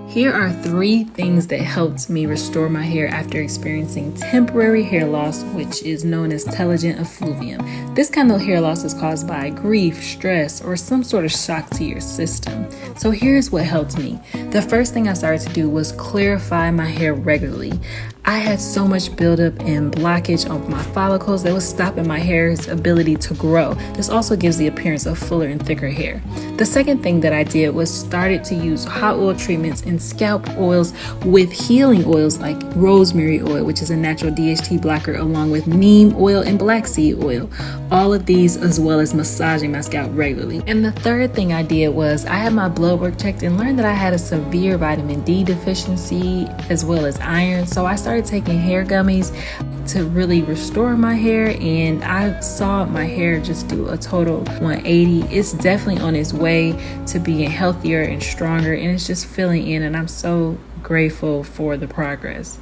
Here are 3 things that helped me restore my hair after experiencing temporary hair loss, which is known as telogen effluvium. This kind of hair loss is caused by grief, stress, or some sort of shock to your system. So here's what helped me. The first thing I started to do was clarify my hair regularly. I had so much buildup and blockage of my follicles that was stopping my hair's ability to grow. This also gives the appearance of fuller and thicker hair. The second thing that I did was started to use hot oil treatments and scalp oils with healing oils like rosemary oil, which is a natural DHT blocker, along with neem oil and black seed oil. All of these, as well as massaging my scalp regularly. And the third thing I did was I had my blood work checked and learned that I had a severe vitamin D deficiency as well as iron. So I started taking hair gummies to really restore my hair, and I saw my hair just do a total 180. It's definitely on its way to being healthier and stronger, and it's just filling in, and I'm so grateful for the progress.